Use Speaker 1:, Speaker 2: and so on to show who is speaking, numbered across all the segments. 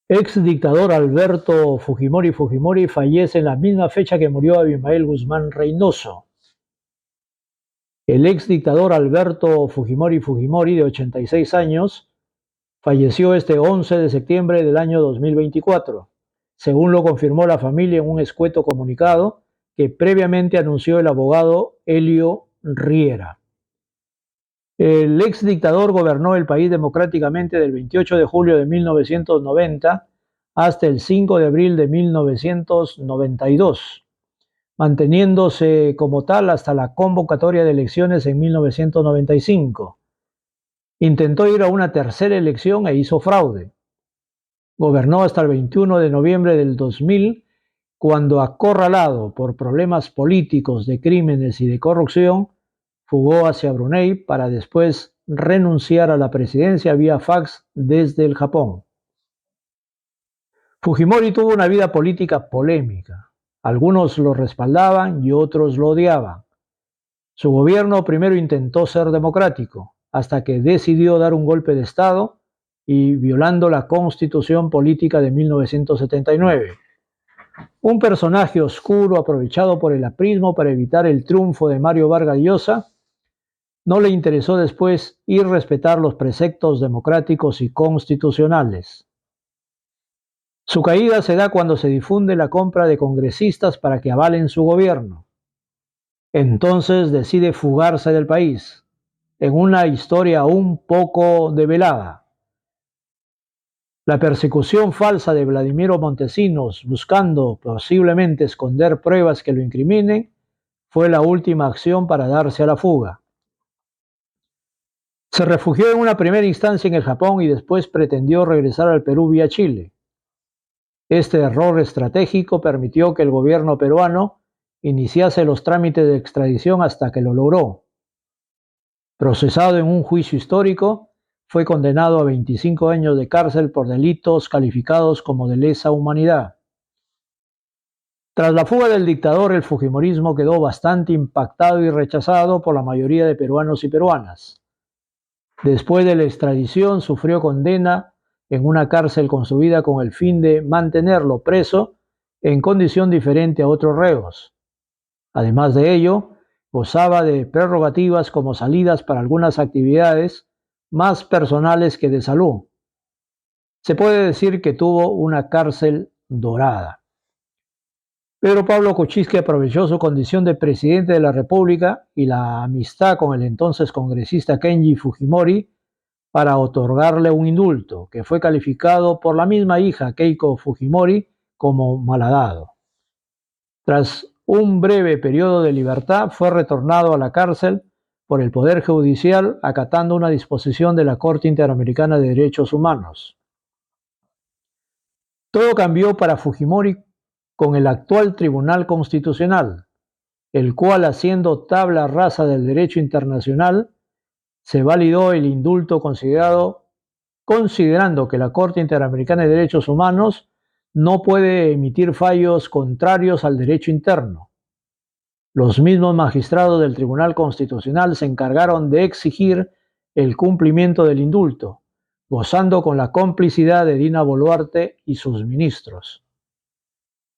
Speaker 1: Ex dictador Alberto Fujimori fallece en la misma fecha que murió Abimael Guzmán Reynoso. El ex dictador Alberto Fujimori, de 86 años, falleció este 11 de septiembre del año 2024, según lo confirmó la familia en un escueto comunicado que previamente anunció el abogado Helio Riera. El ex dictador gobernó el país democráticamente del 28 de julio de 1990 hasta el 5 de abril de 1992, manteniéndose como tal hasta la convocatoria de elecciones en 1995. Intentó ir a una tercera elección e hizo fraude. Gobernó hasta el 21 de noviembre del 2000, cuando, acorralado por problemas políticos, de crímenes y de corrupción, fugó hacia Brunei para después renunciar a la presidencia vía fax desde el Japón. Fujimori tuvo una vida política polémica. Algunos lo respaldaban y otros lo odiaban. Su gobierno primero intentó ser democrático, hasta que decidió dar un golpe de Estado y violando la Constitución Política de 1979. Un personaje oscuro aprovechado por el aprismo para evitar el triunfo de Mario Vargas Llosa. No le interesó después ir respetar los preceptos democráticos y constitucionales. Su caída se da cuando se difunde la compra de congresistas para que avalen su gobierno. Entonces decide fugarse del país, en una historia un poco develada. La persecución falsa de Vladimiro Montesinos, buscando posiblemente esconder pruebas que lo incriminen, fue la última acción para darse a la fuga. Se refugió en una primera instancia en el Japón y después pretendió regresar al Perú vía Chile. Este error estratégico permitió que el gobierno peruano iniciase los trámites de extradición hasta que lo logró. Procesado en un juicio histórico, fue condenado a 25 años de cárcel por delitos calificados como de lesa humanidad. Tras la fuga del dictador, el fujimorismo quedó bastante impactado y rechazado por la mayoría de peruanos y peruanas. Después de la extradición, sufrió condena en una cárcel construida con el fin de mantenerlo preso en condición diferente a otros reos. Además de ello, gozaba de prerrogativas como salidas para algunas actividades más personales que de salud. Se puede decir que tuvo una cárcel dorada. Pedro Pablo Kuczynski aprovechó su condición de presidente de la República y la amistad con el entonces congresista Kenji Fujimori para otorgarle un indulto, que fue calificado por la misma hija Keiko Fujimori como malhadado. Tras un breve periodo de libertad, fue retornado a la cárcel por el Poder Judicial, acatando una disposición de la Corte Interamericana de Derechos Humanos. Todo cambió para Fujimori con el actual Tribunal Constitucional, el cual, haciendo tabla rasa del derecho internacional, se validó el indulto considerando que la Corte Interamericana de Derechos Humanos no puede emitir fallos contrarios al derecho interno. Los mismos magistrados del Tribunal Constitucional se encargaron de exigir el cumplimiento del indulto, gozando con la complicidad de Dina Boluarte y sus ministros.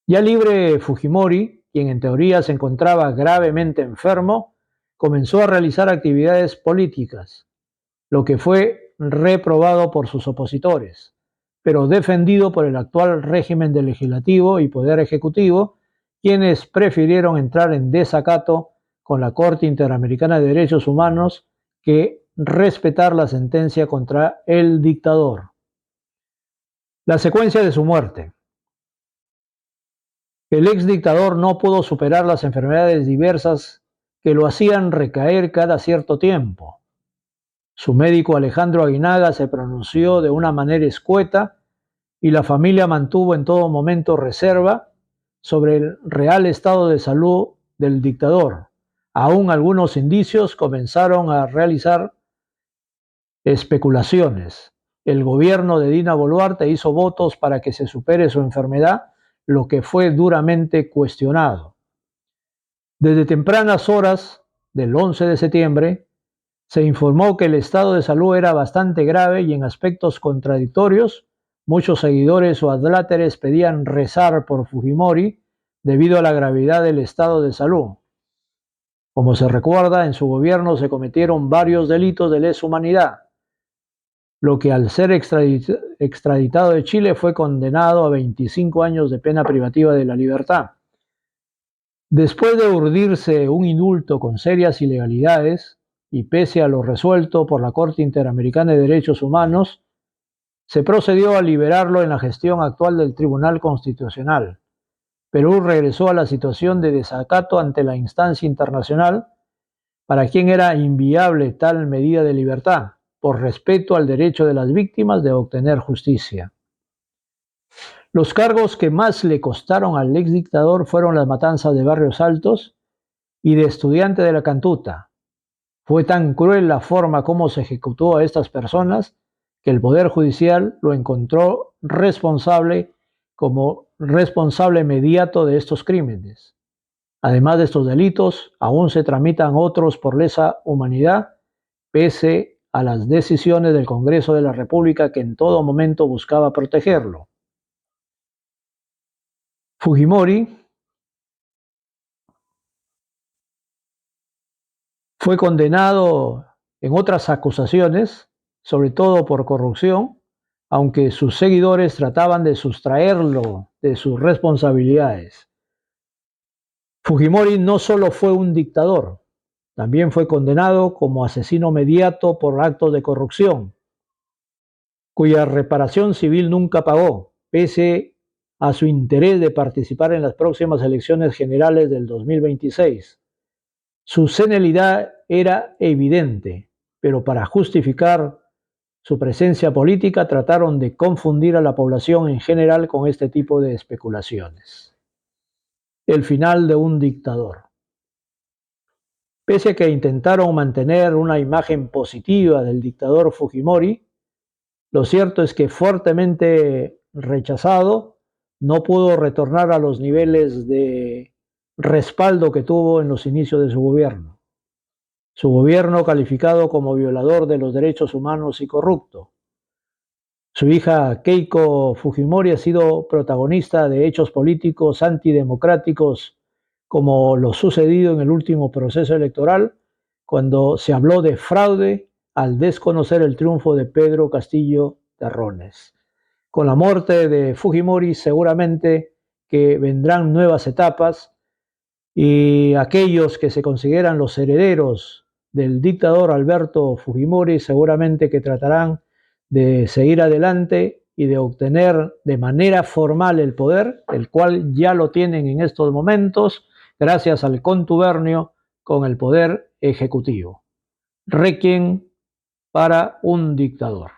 Speaker 1: Ya libre, Fujimori, quien en teoría se encontraba gravemente enfermo, comenzó a realizar actividades políticas, lo que fue reprobado por sus opositores, pero defendido por el actual régimen del legislativo y poder ejecutivo, quienes prefirieron entrar en desacato con la Corte Interamericana de Derechos Humanos que respetar la sentencia contra el dictador. La secuencia de su muerte. El ex dictador no pudo superar las enfermedades diversas que lo hacían recaer cada cierto tiempo. Su médico Alejandro Aguinaga se pronunció de una manera escueta y la familia mantuvo en todo momento reserva sobre el real estado de salud del dictador. Aún algunos indicios comenzaron a realizar especulaciones. El gobierno de Dina Boluarte hizo votos para que se supere su enfermedad, lo que fue duramente cuestionado. Desde tempranas horas del 11 de septiembre, se informó que el estado de salud era bastante grave y en aspectos contradictorios Muchos seguidores o adláteres pedían rezar por Fujimori debido a la gravedad del estado de salud. Como se recuerda, en su gobierno se cometieron varios delitos de lesa humanidad, lo que al ser extraditado de Chile fue condenado a 25 años de pena privativa de la libertad. Después de urdirse un indulto con serias ilegalidades, y pese a lo resuelto por la Corte Interamericana de Derechos Humanos, se procedió a liberarlo en la gestión actual del Tribunal Constitucional. Perú regresó a la situación de desacato ante la instancia internacional, para quien era inviable tal medida de libertad, por respeto al derecho de las víctimas de obtener justicia. Los cargos que más le costaron al exdictador fueron las matanzas de Barrios Altos y de estudiantes de la Cantuta. Fue tan cruel la forma como se ejecutó a estas personas que el Poder Judicial lo encontró responsable como responsable inmediato de estos crímenes. Además de estos delitos, aún se tramitan otros por lesa humanidad, pese a las decisiones del Congreso de la República que en todo momento buscaba protegerlo. Fujimori fue condenado en otras acusaciones, sobre todo por corrupción, aunque sus seguidores trataban de sustraerlo de sus responsabilidades. Fujimori no solo fue un dictador, también fue condenado como asesino mediato por actos de corrupción, cuya reparación civil nunca pagó, pese a su interés de participar en las próximas elecciones generales del 2026. Su senilidad era evidente, pero para justificar su presencia política trataron de confundir a la población en general con este tipo de especulaciones. El final de un dictador. Pese a que intentaron mantener una imagen positiva del dictador Fujimori, lo cierto es que fuertemente rechazado, no pudo retornar a los niveles de respaldo que tuvo en los inicios de su gobierno. Su gobierno calificado como violador de los derechos humanos y corrupto. Su hija Keiko Fujimori ha sido protagonista de hechos políticos antidemocráticos como lo sucedido en el último proceso electoral, cuando se habló de fraude al desconocer el triunfo de Pedro Castillo Terrones. Con la muerte de Fujimori seguramente que vendrán nuevas etapas y aquellos que se consideran los herederos del dictador Alberto Fujimori seguramente que tratarán de seguir adelante y de obtener de manera formal el poder, el cual ya lo tienen en estos momentos gracias al contubernio con el poder ejecutivo. Requiem para un dictador.